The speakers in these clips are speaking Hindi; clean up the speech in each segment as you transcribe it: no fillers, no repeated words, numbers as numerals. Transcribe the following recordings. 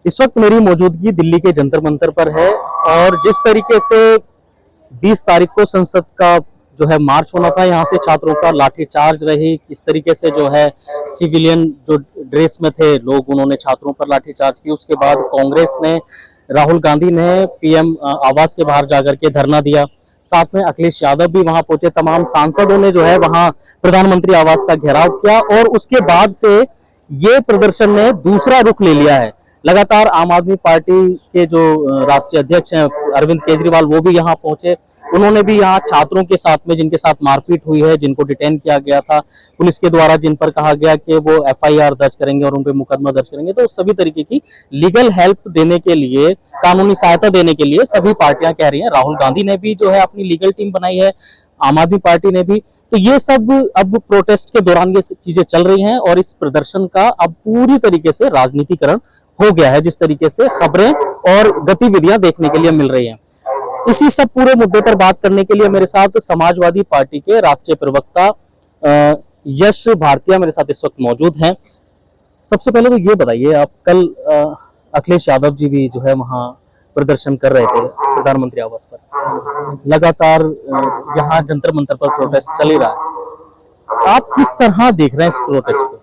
इस वक्त मेरी मौजूदगी दिल्ली के जंतर मंतर पर है और जिस तरीके से 20 तारीख को संसद का जो है मार्च होना था, यहाँ से छात्रों का लाठीचार्ज रही, किस तरीके से जो है सिविलियन जो ड्रेस में थे लोग उन्होंने छात्रों पर लाठीचार्ज की। उसके बाद कांग्रेस ने, राहुल गांधी ने पीएम आवास के बाहर जाकर के धरना दिया, साथ में अखिलेश यादव भी वहां पहुंचे, तमाम सांसदों ने जो है वहां प्रधानमंत्री आवास का घेराव किया और उसके बाद से ये प्रदर्शन ने दूसरा रुख ले लिया है। लगातार आम आदमी पार्टी के जो राष्ट्रीय अध्यक्ष हैं अरविंद केजरीवाल, वो भी यहाँ पहुंचे। उन्होंने भी यहाँ छात्रों के साथ में जिनके साथ मारपीट हुई है, जिनको डिटेन किया गया था पुलिस के द्वारा, जिन पर कहा गया कि वो एफआईआर दर्ज करेंगे और उन पर मुकदमा दर्ज करेंगे, तो सभी तरीके की लीगल हेल्प देने के लिए, कानूनी सहायता देने के लिए सभी पार्टियां कह रही हैं। राहुल गांधी ने भी जो है अपनी लीगल टीम बनाई है, आम आदमी पार्टी ने भी। तो ये सब अब प्रोटेस्ट के दौरान ये चीजें चल रही हैं और इस प्रदर्शन का अब पूरी तरीके से राजनीतिकरण हो गया है, जिस तरीके से खबरें और गतिविधियां देखने के लिए मिल रही हैं। इसी सब पूरे मुद्दे पर बात करने के लिए मेरे साथ समाजवादी पार्टी के राष्ट्रीय प्रवक्ता यश भारतीय मेरे साथ इस वक्त मौजूद हैं। सबसे पहले तो ये बताइए, आप कल अखिलेश यादव जी भी जो है वहां प्रदर्शन कर रहे थे प्रधानमंत्री आवास पर, लगातार यहाँ जंतर मंतर पर प्रोटेस्ट चल ही रहा है, आप किस तरह देख रहे हैं इस प्रोटेस्ट को?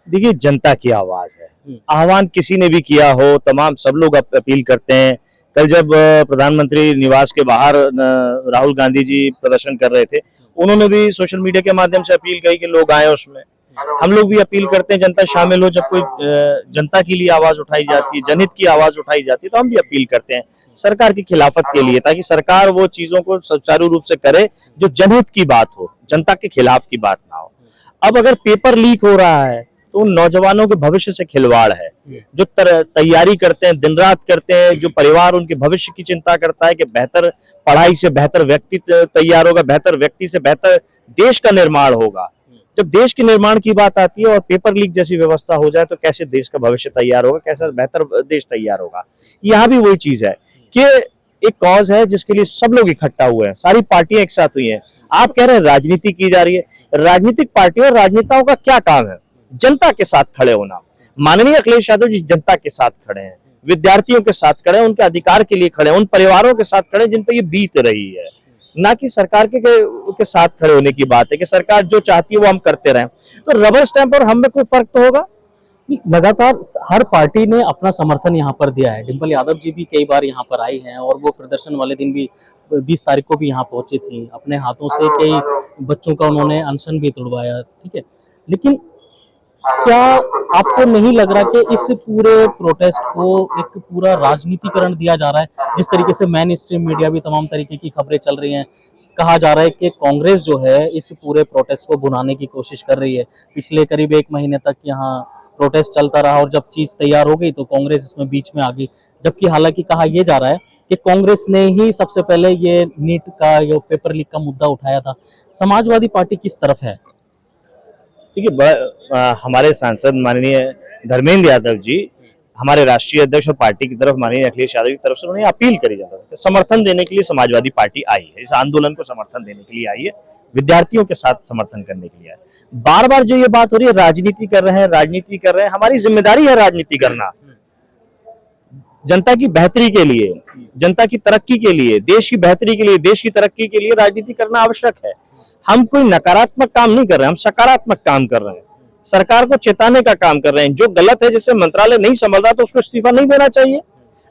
देखिए, जनता की आवाज है, आह्वान किसी ने भी किया हो, तमाम सब लोग अपील करते हैं। कल जब प्रधानमंत्री निवास के बाहर राहुल गांधी जी प्रदर्शन कर रहे थे, उन्होंने भी सोशल मीडिया के माध्यम से अपील की कि लोग आए उसमें। हम लोग भी अपील करते हैं जनता शामिल हो। जब कोई जनता के लिए आवाज उठाई जाती है, जनहित की आवाज उठाई जाती है, तो हम भी अपील करते हैं सरकार की खिलाफत के लिए, ताकि सरकार वो चीजों को सुचारू रूप से करे जो जनहित की बात हो, जनता के खिलाफ की बात ना हो। अब अगर पेपर लीक हो रहा है तो उन नौजवानों के भविष्य से खिलवाड़ है, जो तैयारी करते हैं, दिन रात करते हैं, जो परिवार उनके भविष्य की चिंता करता है कि बेहतर पढ़ाई से बेहतर व्यक्ति तैयार होगा, बेहतर व्यक्ति से बेहतर देश का निर्माण होगा। जब देश के निर्माण की बात आती है और पेपर लीक जैसी व्यवस्था हो जाए, तो कैसे देश का भविष्य तैयार होगा, कैसा बेहतर देश तैयार होगा। यहाँ भी वही चीज है कि एक कॉज है जिसके लिए सब लोग इकट्ठा हुए हैं, सारी पार्टियां एक साथ हुई हैं। आप कह रहे हैं राजनीति की जा रही है, राजनीतिक पार्टियों और राजनेताओं का क्या काम है? जनता के साथ खड़े होना। माननीय अखिलेश यादव जी जनता के साथ खड़े हैं, विद्यार्थियों के साथ खड़े हैं, उनके अधिकार के लिए खड़े हैं, उन परिवारों के साथ खड़े हैं जिन पर ये बीत रही है। ना कि सरकार के साथ खड़े होने की बात है कि सरकार जो चाहती है वो हम करते रहें। तो रबर स्टैंप और हम में कोई फर्क तो होगा? लगातार हर पार्टी ने अपना समर्थन यहाँ पर दिया है। डिंपल यादव जी भी कई बार यहाँ पर आई हैं और वो प्रदर्शन वाले दिन भी 20 तारीख को भी यहाँ पहुंची थी। अपने हाथों से कई बच्चों का उन्होंने अनशन भी तुड़वाया, ठीक है। लेकिन क्या आपको नहीं लग रहा कि इस पूरे प्रोटेस्ट को एक पूरा राजनीतिकरण दिया जा रहा है? जिस तरीके से मेन स्ट्रीम मीडिया भी तमाम तरीके की खबरें चल रही हैं, कहा जा रहा है कि कांग्रेस जो है इस पूरे प्रोटेस्ट को भुनाने की कोशिश कर रही है। पिछले करीब 1 महीने तक यहाँ प्रोटेस्ट चलता रहा और जब चीज तैयार हो गई तो कांग्रेस इसमें बीच में आ गई, जबकि हालांकि कहा यह जा रहा है कि कांग्रेस ने ही सबसे पहले ये नीट का, ये पेपर लीक का मुद्दा उठाया था। समाजवादी पार्टी किस तरफ है? देखिए, हमारे सांसद माननीय धर्मेंद्र यादव जी, हमारे राष्ट्रीय अध्यक्ष और पार्टी की तरफ माननीय अखिलेश यादव की तरफ से उन्होंने अपील करी जाता है, समर्थन देने के लिए समाजवादी पार्टी आई है, इस आंदोलन को समर्थन देने के लिए आई है, विद्यार्थियों के साथ समर्थन करने के लिए आई। बार बार जो ये बात हो रही है राजनीति कर रहे हैं, राजनीति कर रहे हैं, हमारी जिम्मेदारी है राजनीति करना। जनता की बेहतरी के लिए, जनता की तरक्की के लिए, देश की बेहतरी के लिए, देश की तरक्की के लिए राजनीति करना आवश्यक है। हम कोई नकारात्मक काम नहीं कर रहे हैं, हम सकारात्मक काम कर रहे हैं, सरकार को चेताने का काम कर रहे हैं। जो गलत है, जिससे मंत्रालय नहीं संभल रहा, तो उसको इस्तीफा नहीं देना चाहिए।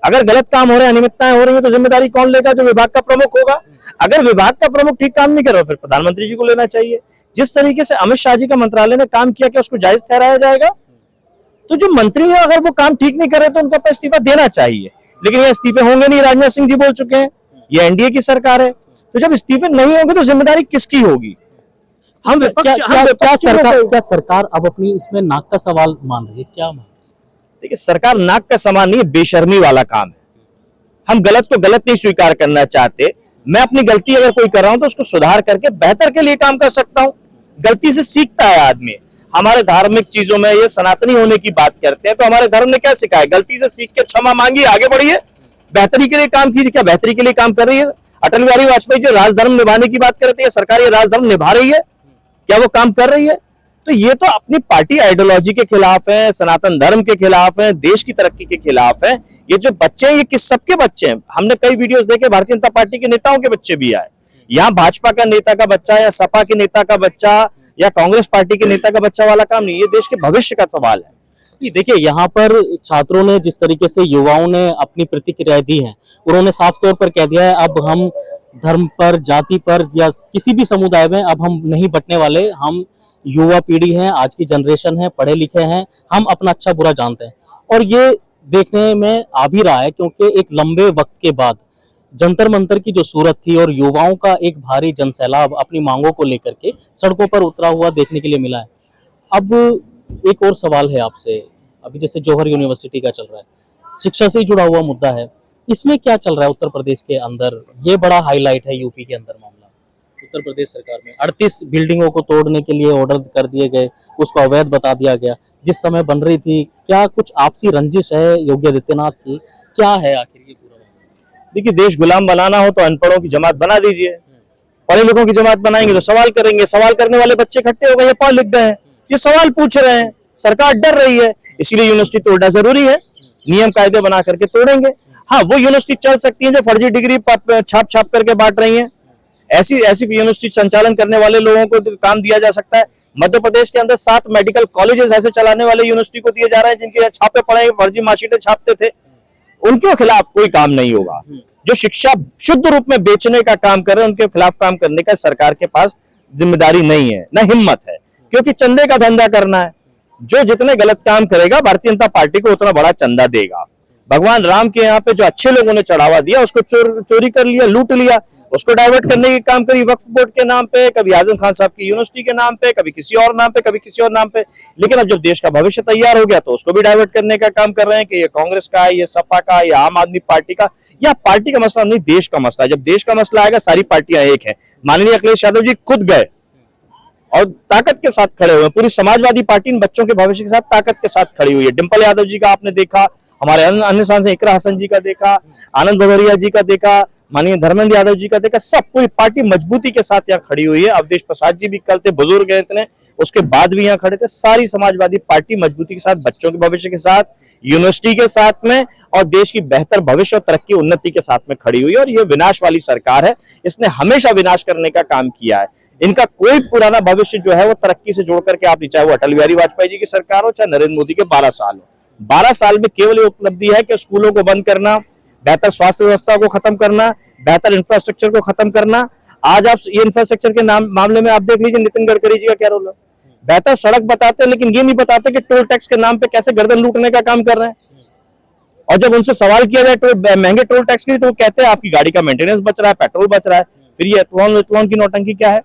अगर गलत काम हो रहे हैं, अनियमितताएं हो रही है, तो जिम्मेदारी कौन लेगा? जो विभाग का प्रमुख होगा। अगर विभाग का प्रमुख ठीक काम नहीं कर रहा, फिर प्रधानमंत्री जी को लेना चाहिए। जिस तरीके से अमित शाह जी का मंत्रालय ने काम किया, क्या उसको जायज ठहराया जाएगा? तो जो मंत्री है, अगर वो काम ठीक नहीं कर रहे तो उनका इस्तीफा देना चाहिए। लेकिन ये इस्तीफे होंगे नहीं, राजनाथ सिंह जी बोल चुके हैं, ये एनडीए की सरकार है, तो जब इस्तीफे नहीं होंगे तो जिम्मेदारी किसकी होगी? हम क्या सरकार अब अपनी इसमें नाक का सवाल मान रही है? क्या मान? देखिए, सरकार नाक का सवाल नहीं है, बेशर्मी वाला काम है। हम गलत को गलत नहीं स्वीकार करना चाहते। मैं अपनी गलती अगर कोई कर रहा हूं तो उसको सुधार करके बेहतर के लिए काम कर सकता हूं। गलती से सीखता है आदमी। हमारे धार्मिक चीजों में ये सनातनी होने की बात करते हैं, तो हमारे धर्म ने क्या सिखाया? गलती से सीख के क्षमा मांगिए, आगे बढ़िए, बेहतरी के लिए काम कीजिए। क्या बेहतरी के लिए काम कर रही है? अटल बिहारी वाजपेयी जो राजधर्म निभाने की बात करते हैं, सरकार ये राजधर्म निभा रही है? क्या वो काम कर रही है? तो ये तो अपनी पार्टी आइडियोलॉजी के खिलाफ है, सनातन धर्म के खिलाफ है, देश की तरक्की के खिलाफ है। ये जो बच्चे हैं ये किस सबके बच्चे हैं? हमने कई वीडियोस देखे, भारतीय जनता पार्टी के नेताओं के बच्चे भी आए। यहाँ भाजपा का नेता का बच्चा या सपा के नेता का बच्चा या कांग्रेस पार्टी के नेता का बच्चा वाला काम नहीं, ये देश के भविष्य का सवाल है। जी, देखिए यहाँ पर छात्रों ने जिस तरीके से युवाओं ने अपनी प्रतिक्रिया दी है, उन्होंने साफ तौर पर कह दिया है अब हम धर्म पर, जाति पर या किसी भी समुदाय में अब हम नहीं बंटने वाले। हम युवा पीढ़ी हैं, आज की जनरेशन है, पढ़े लिखे हैं, हम अपना अच्छा बुरा जानते हैं। और ये देखने में आ भी रहा है क्योंकि एक लंबे वक्त के बाद जंतर मंतर की जो सूरत थी और युवाओं का एक भारी जनसैलाब अपनी मांगों को लेकर के सड़कों पर उतरा हुआ देखने के लिए मिला है। अब एक और सवाल है आपसे, अभी जैसे जौहर यूनिवर्सिटी का चल रहा है, शिक्षा से ही जुड़ा हुआ मुद्दा है, इसमें क्या चल रहा है उत्तर प्रदेश के अंदर? ये बड़ा हाईलाइट है यूपी के अंदर मामला। उत्तर प्रदेश सरकार में 38 बिल्डिंगों को तोड़ने के लिए ऑर्डर कर दिए गए, उसको अवैध बता दिया गया। जिस समय बन रही थी, क्या कुछ आपसी रंजिश है योगी आदित्यनाथ की? क्या है आखिर ये पूरा? देखिए, देश गुलाम बनाना हो तो अनपढ़ों की जमात बना दीजिए, पढ़े लिखों की जमात बनाएंगे तो सवाल करेंगे, सवाल करने वाले बच्चे इकट्ठे हो गए, ये पढ़ लिख गए हैं, ये सवाल पूछ रहे हैं, सरकार डर रही है, इसीलिए यूनिवर्सिटी तोड़ना जरूरी है। नियम कायदे बना करके तोड़ेंगे। हाँ, वो यूनिवर्सिटी चल सकती है जो फर्जी डिग्री छाप छाप करके बांट रही है, ऐसी यूनिवर्सिटी संचालन करने वाले लोगों को तो काम दिया जा सकता है। मध्य प्रदेश के अंदर 7 मेडिकल कॉलेजेस ऐसे चलाने वाले यूनिवर्सिटी को दिए जा रहे हैं जिनके छापे पड़े, फर्जी मार्कशीटें छापते थे, उनके खिलाफ कोई काम नहीं होगा। जो शिक्षा शुद्ध रूप में बेचने का काम कर रहे हैं उनके खिलाफ काम करने का सरकार के पास जिम्मेदारी नहीं है, न हिम्मत है, क्योंकि चंदे का धंधा करना है। जो जितने गलत काम करेगा भारतीय जनता पार्टी को उतना बड़ा चंदा देगा। भगवान राम के यहाँ पे जो अच्छे लोगों ने चढ़ावा दिया उसको चोरी कर लिया, लूट लिया, उसको डाइवर्ट करने की काम करी वक्फ बोर्ड के नाम पे, कभी आजम खान साहब की यूनिवर्सिटी के नाम पे, कभी किसी और नाम पे, कभी किसी और नाम पे। लेकिन अब जब देश का भविष्य तैयार हो गया तो उसको भी डाइवर्ट करने का काम कर रहे हैं कि ये कांग्रेस का है, ये सपा का, ये आम आदमी पार्टी का। या पार्टी का मसला नहीं, देश का मसला है। जब देश का मसला आएगा सारी पार्टियां एक है। माननीय अखिलेश यादव जी खुद गए और ताकत के साथ खड़े हुए। पूरी समाजवादी पार्टी इन बच्चों के भविष्य के साथ ताकत के साथ खड़ी हुई है। डिंपल यादव जी का आपने देखा, हमारे अन्य सांसद इकरा हसन जी का देखा, आनंद भदौरिया जी का देखा, माननीय धर्मेंद्र यादव जी का देखा, सब पूरी पार्टी मजबूती के साथ यहाँ खड़ी हुई है। अवधेश प्रसाद जी भी कल थे, बुजुर्ग हैं इतने, उसके बाद भी यहाँ खड़े थे। सारी समाजवादी पार्टी मजबूती के साथ, बच्चों के भविष्य के साथ, यूनिवर्सिटी के साथ में और देश की बेहतर भविष्य और तरक्की उन्नति के साथ में खड़ी हुई है। और ये विनाश वाली सरकार है, इसने हमेशा विनाश करने का काम किया है। इनका कोई पुराना भविष्य जो है वो तरक्की से जोड़ करके आप, चाहे वो अटल बिहारी वाजपेयी जी की सरकार हो, चाहे नरेंद्र मोदी के 12 साल हो, 12 साल में केवल ये उपलब्धि है कि स्कूलों को बंद करना, बेहतर स्वास्थ्य व्यवस्था को खत्म करना, बेहतर इंफ्रास्ट्रक्चर को खत्म करना। आज आप ये इंफ्रास्ट्रक्चर के मामले में आप देख लीजिए नितिन गडकरी जी का क्या रोल है। बेहतर सड़क बताते हैं लेकिन ये नहीं बताते कि टोल टैक्स के नाम पे कैसे गर्दन लूटने का काम कर रहे हैं। और जब उनसे सवाल किया जाए महंगे टोल टैक्स के लिए तो वो कहते हैं आपकी गाड़ी का मेंटेनेंस बच रहा है, पेट्रोल बच रहा है। फिर ये एथलॉन की नौटंकी क्या है,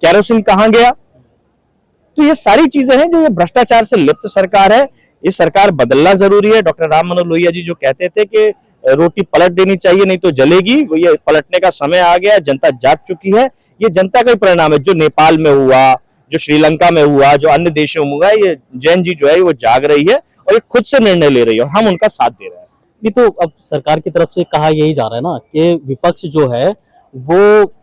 कैरोसिन कहाँ गया? तो ये सारी चीजें हैं जो ये भ्रष्टाचार से लिप्त सरकार है। ये सरकार बदलना जरूरी है। डॉक्टर राम मनोहर लोहिया जी जो कहते थे कि रोटी पलट देनी चाहिए नहीं तो जलेगी, वो ये पलटने का समय आ गया। जनता जाग चुकी है। ये जनता का ही परिणाम है। जो नेपाल में हुआ, जो श्रीलंका में हुआ, जो अन्य देशों में हुआ, ये जैन जी जो है वो जाग रही है और ये खुद से निर्णय ले रही है और हम उनका साथ दे रहे हैं। ये तो अब सरकार की तरफ से कहा यही जा रहा है ना कि विपक्ष जो है वो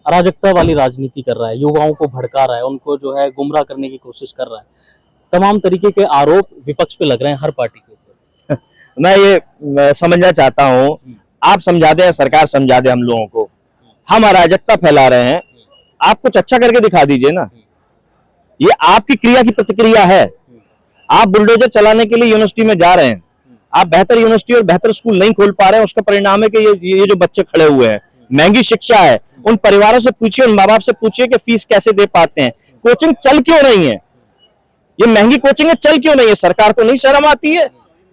अराजकता वाली राजनीति कर रहा है, युवाओं को भड़का रहा है, उनको जो है गुमराह करने की कोशिश कर रहा है। तमाम तरीके के आरोप विपक्ष पे लग रहे हैं हर पार्टी के ऊपर। मैं ये समझना चाहता हूँ, आप समझा दें, सरकार समझा दे हम लोगों को। हम अराजकता फैला रहे हैं, आप कुछ अच्छा करके दिखा दीजिए ना। ये आपकी क्रिया की प्रतिक्रिया है। आप बुलडोजर चलाने के लिए यूनिवर्सिटी में जा रहे हैं, आप बेहतर यूनिवर्सिटी और बेहतर स्कूल नहीं खोल पा रहे हैं। उसका परिणाम है कि ये जो बच्चे खड़े हुए हैं, महंगी शिक्षा है। उन परिवारों से पूछिए, उन माँ बाप से पूछिए कि फीस कैसे दे पाते हैं, कोचिंग चल क्यों नहीं है, ये महंगी कोचिंग चल क्यों नहीं है। सरकार को नहीं शर्म आती है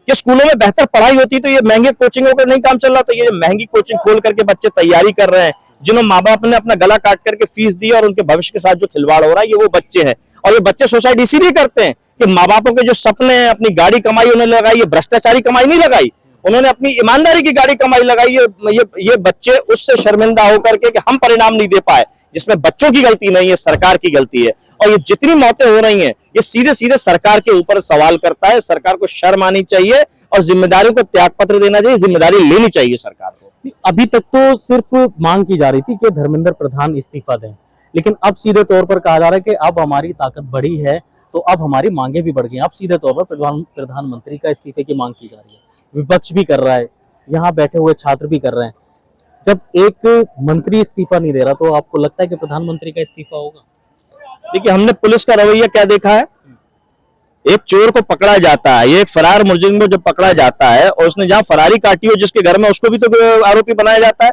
कि स्कूलों में बेहतर पढ़ाई होती तो ये महंगे कोचिंगों का नहीं काम चल रहा। तो ये महंगी कोचिंग खोल करके बच्चे तैयारी कर रहे हैं, जिन्होंने माँ बाप ने अपना गला काट करके फीस दी और उनके भविष्य के साथ जो खिलवाड़ हो रहा है ये वो बच्चे हैं। और ये बच्चे सुसाइड इसीलिए करते हैं कि माँ बापों के जो सपने हैं, अपनी गाड़ी कमाई उन्होंने लगाई, ये भ्रष्टाचारी कमाई नहीं लगाई, उन्होंने अपनी ईमानदारी की गाड़ी कमाई लगाई। ये बच्चे उससे शर्मिंदा होकर के कि हम परिणाम नहीं दे पाए, जिसमें बच्चों की गलती नहीं है, सरकार की गलती है। और ये जितनी मौतें हो रही हैं ये सीधे सीधे सरकार के ऊपर सवाल करता है। सरकार को शर्म आनी चाहिए और जिम्मेदारियों को त्याग पत्र देना चाहिए, जिम्मेदारी लेनी चाहिए सरकार को। अभी तक तो सिर्फ मांग की जा रही थी कि धर्मेंद्र प्रधान इस्तीफा दें, लेकिन अब सीधे तौर पर कहा जा रहा है कि अब हमारी ताकत बढ़ी है, तो अब हमारी मांगे भी बढ़ गई हैं। अब सीधे तौर पर प्रधानमंत्री का इस्तीफे की मांग की जा रही है, विपक्ष भी कर रहा है, यहाँ बैठे हुए छात्र भी कर रहे हैं। जब एक मंत्री इस्तीफा नहीं दे रहा, तो आपको लगता है कि प्रधानमंत्री का इस्तीफा होगा? देखिए, हमने पुलिस का रवैया क्या देखा है। एक चोर को पकड़ा जाता है, ये एक फरार मुलजिम को जब पकड़ा जाता है और उसने जहां फरारी काटी हो जिसके घर में, उसको भी तो आरोपी बनाया जाता है।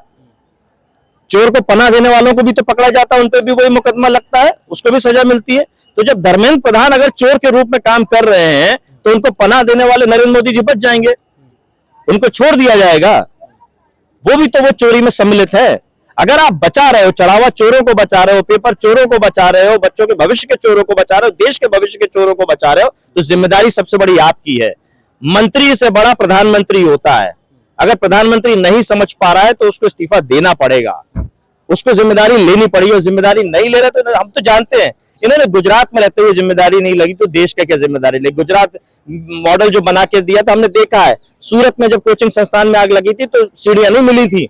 चोर को पनाह देने वालों को भी तो पकड़ा जाता है, उन पर भी वही मुकदमा लगता है, उसको भी सजा मिलती है। तो जब धर्मेंद्र प्रधान अगर चोर के रूप में काम कर रहे हैं, तो उनको पनाह देने वाले नरेंद्र मोदी जी बच जाएंगे, उनको छोड़ दिया जाएगा। वो भी तो वो चोरी में सम्मिलित है। अगर आप बचा रहे हो, चढ़ावा चोरों को बचा रहे हो, पेपर चोरों को बचा रहे हो, बच्चों के भविष्य के चोरों को बचा रहे हो, देश के भविष्य के चोरों को बचा रहे हो, तो जिम्मेदारी सबसे बड़ी आपकी है। मंत्री से बड़ा प्रधानमंत्री होता है। अगर प्रधानमंत्री नहीं समझ पा रहा है तो उसको इस्तीफा देना पड़ेगा, उसको जिम्मेदारी लेनी पड़ेगी। और जिम्मेदारी नहीं ले रहे तो हम तो जानते हैं, इन्होंने गुजरात में रहते हुए जिम्मेदारी नहीं लगी तो देश का क्या जिम्मेदारी ले। गुजरात मॉडल जो बना के दिया था, हमने देखा है। सूरत में जब कोचिंग संस्थान में आग लगी थी तो सीढ़ियां नहीं मिली थी,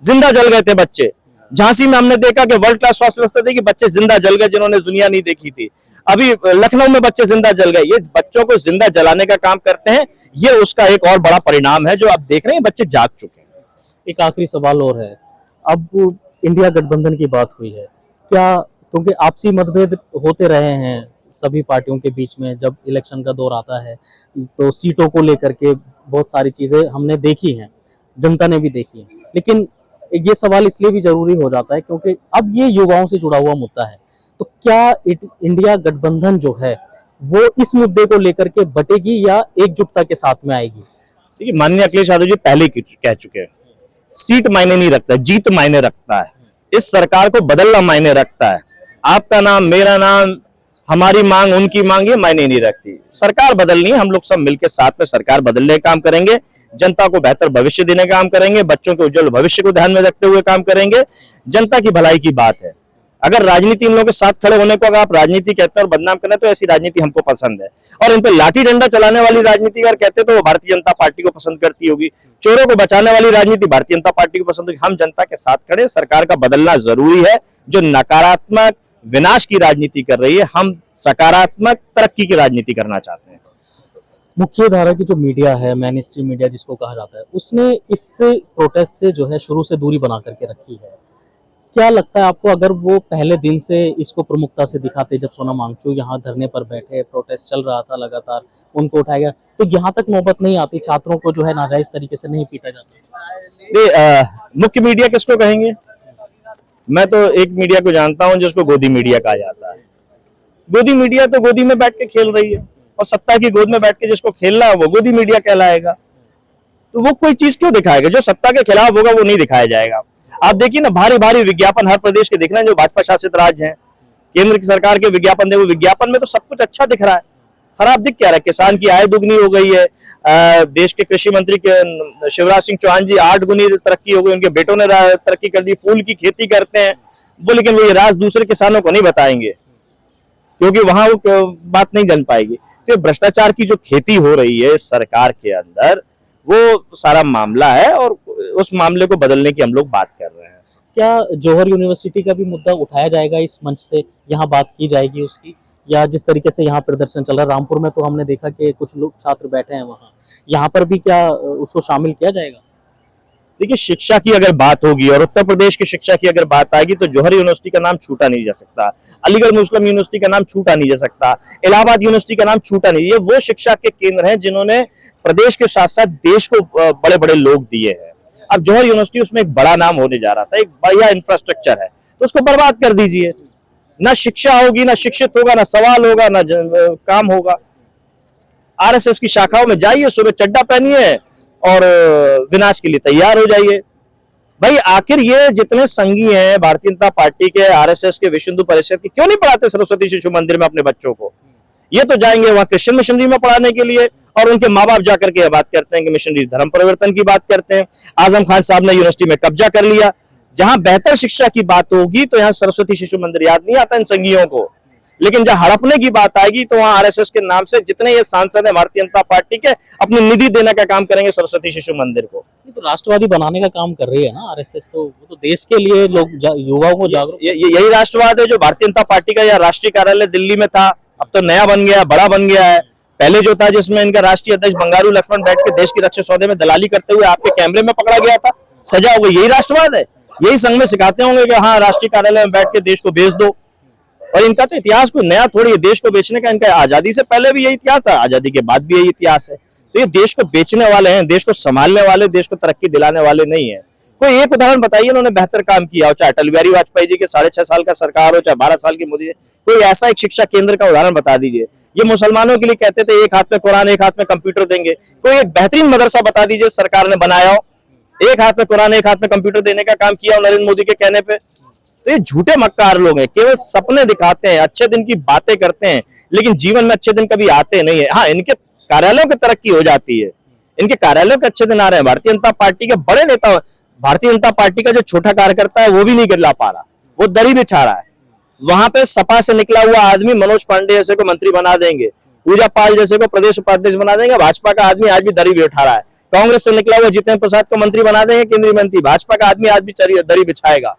जिंदा जल गए थे बच्चे। झांसी में हमने देखा कि वर्ल्ड क्लास स्वास्थ्य व्यवस्था थी कि बच्चे जिंदा जल गए जिन्होंने दुनिया नहीं देखी थी। अभी लखनऊ में बच्चे जिंदा जल गए। ये बच्चों को जिंदा जलाने का काम करते हैं, ये उसका एक और बड़ा परिणाम है जो आप देख रहे हैं, बच्चे जाग चुके हैं। एक आखिरी सवाल और है, अब इंडिया गठबंधन की बात हुई है क्या, क्योंकि आपसी मतभेद होते रहे हैं सभी पार्टियों के बीच में, जब इलेक्शन का दौर आता है तो सीटों को लेकर के बहुत सारी चीजें हमने देखी हैं, जनता ने भी देखी है। लेकिन ये सवाल इसलिए भी जरूरी हो जाता है क्योंकि अब ये युवाओं से जुड़ा हुआ मुद्दा है, तो क्या इंडिया गठबंधन जो है वो इस मुद्दे को लेकर के बटेगी या एकजुटता के साथ में आएगी? देखिए, माननीय अखिलेश यादव जी पहले ही कह चुके हैं, सीट मायने नहीं रखता, जीत मायने रखता है। इस सरकार को बदलना मायने रखता है। आपका नाम, मेरा नाम, हमारी मांग, उनकी मांग, ये मायने नहीं रखती। सरकार बदलनी है, हम लोग सब मिलकर साथ में सरकार बदलने का काम करेंगे, जनता को बेहतर भविष्य देने का काम करेंगे, बच्चों के उज्जवल भविष्य को ध्यान में रखते हुए काम करेंगे। जनता की भलाई की बात है। अगर राजनीति इन लोगों के साथ खड़े होने को अगर आप राजनीति कहते हैं और बदनाम करते हैं, तो ऐसी राजनीति हमको पसंद है। और इन पे लाठी डंडा चलाने वाली राजनीति अगर कहते तो वो भारतीय जनता पार्टी को पसंद करती होगी। चोरों को बचाने वाली राजनीति भारतीय जनता पार्टी को पसंद होगी। हम जनता के साथ खड़े, सरकार का बदलना जरूरी है। जो नकारात्मक विनाश की राजनीति कर रही है, हम सकारात्मक तरक्की की राजनीति करना चाहते हैं। मुख्य धारा की जो मीडिया है, मेन स्ट्रीम मीडिया जिसको कहा जाता है, उसने इस प्रोटेस्ट से जो है शुरू से दूरी बना करके रखी है। क्या लगता है आपको, अगर वो पहले दिन से इसको प्रमुखता से दिखाते, जब सोनम वांगचुक यहाँ धरने पर बैठे, प्रोटेस्ट चल रहा था लगातार, उनको उठाया गया, तो यहाँ तक नौबत नहीं आती, छात्रों को जो है नाजायज तरीके से नहीं पीटा जाता? मुख्य मीडिया किसको कहेंगे? मैं तो एक मीडिया को जानता हूं जिसको गोदी मीडिया कहा जाता है। गोदी मीडिया तो गोदी में बैठ के खेल रही है, और सत्ता की गोद में बैठ के जिसको खेलना है वो गोदी मीडिया कहलाएगा। तो वो कोई चीज क्यों दिखाएगा? जो सत्ता के खिलाफ होगा वो नहीं दिखाया जाएगा। आप देखिए ना, भारी भारी विज्ञापन हर प्रदेश के दिख रहे हैं जो भाजपा शासित राज्य हैं। केंद्र की सरकार के विज्ञापन देखो, विज्ञापन में तो सब कुछ अच्छा दिख रहा है, खराब दिख क्या रहा है? किसान की आय दुगनी हो गई है, देश के कृषि मंत्री के शिवराज सिंह चौहान जी 8 गुनी तरक्की हो गई, उनके बेटों ने तरक्की कर दी, फूल की खेती करते हैं वो। लेकिन वो ये राज दूसरे किसानों को नहीं बताएंगे क्योंकि वहां वो बात नहीं जन पाएगी। तो भ्रष्टाचार की जो खेती हो रही है सरकार के अंदर, वो सारा मामला है और उस मामले को बदलने की हम लोग बात कर रहे हैं। क्या जौहर यूनिवर्सिटी का भी मुद्दा उठाया जाएगा इस मंच से, यहाँ बात की जाएगी उसकी, या जिस तरीके से यहाँ प्रदर्शन चल रहा है रामपुर में, तो हमने देखा कि कुछ लोग छात्र बैठे हैं वहाँ, यहाँ पर भी क्या उसको शामिल किया जाएगा? देखिए, शिक्षा की अगर बात होगी और उत्तर प्रदेश की शिक्षा की अगर बात आएगी तो जौहर यूनिवर्सिटी का नाम छूटा नहीं जा सकता, अलीगढ़ मुस्लिम यूनिवर्सिटी का नाम छूटा नहीं जा सकता, इलाहाबाद यूनिवर्सिटी का नाम छूटा नहीं। ये वो शिक्षा के केंद्र हैं जिन्होंने प्रदेश के साथ साथ देश को बड़े बड़े लोग दिए हैं। अब जौहर यूनिवर्सिटी उसमें एक बड़ा नाम होने जा रहा था, एक बढ़िया इंफ्रास्ट्रक्चर है, तो उसको बर्बाद कर दीजिए। ना शिक्षा होगी, ना शिक्षित होगा, ना सवाल होगा, ना काम होगा। आरएसएस की शाखाओं में जाइए, सुबह चड्डा पहनिए और विनाश के लिए तैयार हो जाइए। भाई आखिर ये जितने संगी हैं भारतीय जनता पार्टी के, आरएसएस के, विश्व हिंदू परिषद के, क्यों नहीं पढ़ाते सरस्वती शिशु मंदिर में अपने बच्चों को? ये तो जाएंगे वहां क्रिश्चियन मिशनरी में पढ़ाने के लिए, और उनके माँ बाप जाकर के बात करते हैं कि मिशनरी धर्म परिवर्तन की बात करते हैं। आजम खान साहब ने यूनिवर्सिटी में कब्जा कर लिया। जहां बेहतर शिक्षा की बात होगी तो यहाँ सरस्वती शिशु मंदिर याद नहीं आता इन संगियों को। लेकिन जब हड़पने की बात आएगी तो वहां आरएसएस के नाम से जितने ये सांसद है भारतीय जनता पार्टी के, अपनी निधि देने का काम करेंगे सरस्वती शिशु मंदिर को। ये तो राष्ट्रवादी बनाने का काम कर रही है ना आरएसएस, तो वो तो देश के लिए लोग युवाओं को जागरूक। यही राष्ट्रवाद है जो भारतीय जनता पार्टी का, या राष्ट्रीय कार्यालय दिल्ली में था, अब तो नया बन गया, बड़ा बन गया है। पहले जो था जिसमें इनका राष्ट्रीय अध्यक्ष बंगारू लक्ष्मण बैठ के देश की रक्षा सौदे में दलाली करते हुए आपके कैमरे में पकड़ा गया था, सजा हो गई। यही राष्ट्रवाद है। यही संघ में सिखाते होंगे कि हाँ राष्ट्रीय कार्यालय में बैठ के देश को बेच दो। और इनका तो इतिहास कोई नया थोड़ी है, देश को बेचने का इनका आजादी से पहले भी यही इतिहास था, आजादी के बाद भी यही इतिहास है। तो ये देश को बेचने वाले हैं, देश को संभालने वाले, देश को तरक्की दिलाने वाले नहीं है। कोई एक उदाहरण बताइए उन्होंने बेहतर काम किया हो, चाहे अटल बिहारी वाजपेयी जी के 6.5 साल का सरकार हो, चाहे 12 साल की मोदी, कोई ऐसा एक शिक्षा केंद्र का उदाहरण बता दीजिए। ये मुसलमानों के लिए कहते थे एक हाथ में कुरान एक हाथ में कंप्यूटर देंगे, कोई एक बेहतरीन मदरसा बता दीजिए सरकार ने बनाया हो, एक हाथ में कुरान एक हाथ में कंप्यूटर देने का काम किया हो नरेंद्र मोदी के कहने पे। तो ये झूठे मक्कार लोग हैं, केवल सपने दिखाते हैं, अच्छे दिन की बातें करते हैं, लेकिन जीवन में अच्छे दिन कभी आते नहीं है। हाँ, इनके कार्यालयों की तरक्की हो जाती है, इनके कार्यालयों के अच्छे दिन आ रहे हैं। भारतीय जनता पार्टी के बड़े नेता, भारतीय जनता पार्टी का जो छोटा कार्यकर्ता है वो भी नहीं गिरा पा रहा, वो दरी बिछा रहा है। वहां पे सपा से निकला हुआ आदमी मनोज पांडे जैसे को मंत्री बना देंगे, पूजा पाल जैसे को प्रदेश उपाध्यक्ष बना देंगे, भाजपा का आदमी आज भी दरी बिठा रहा है। कांग्रेस से निकला हुआ जितेंद्र प्रसाद को मंत्री बना देंगे, केंद्रीय मंत्री, भाजपा का आदमी आज भी दरी बिछाएगा।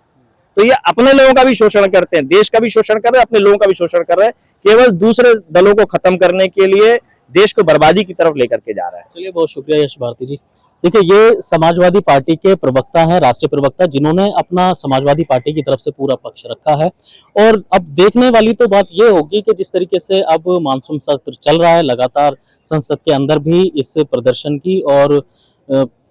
तो ये अपने लोगों का भी शोषण करते हैं, देश का भी शोषण कर रहे हैं, अपने लोगों का भी शोषण कर रहे हैं, केवल दूसरे दलों को खत्म करने के लिए देश को बर्बादी की तरफ लेकर के जा रहा है। चलिए, बहुत शुक्रिया यश भारती जी। देखिए, ये समाजवादी पार्टी के प्रवक्ता हैं, राष्ट्रीय प्रवक्ता, जिन्होंने अपना समाजवादी पार्टी की तरफ से पूरा पक्ष रखा है। और अब देखने वाली तो बात ये होगी कि जिस तरीके से अब मानसून सत्र चल रहा है, लगातार संसद के अंदर भी इस प्रदर्शन की और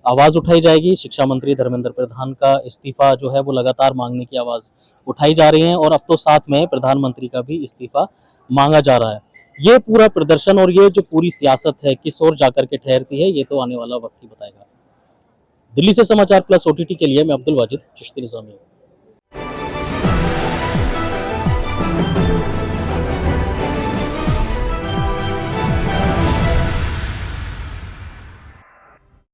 आवाज उठाई जाएगी। शिक्षा मंत्री धर्मेंद्र प्रधान का इस्तीफा जो है वो लगातार मांगने की आवाज उठाई जा रही है, और अब तो साथ में प्रधानमंत्री का भी इस्तीफा मांगा जा रहा है। ये पूरा प्रदर्शन और ये जो पूरी सियासत है किस ओर जाकर के ठहरती है, ये तो आने वाला वक्त ही बताएगा। दिल्ली से समाचार प्लस OTT के लिए मैं अब्दुल वाजिद चिश्ती निज़ामी।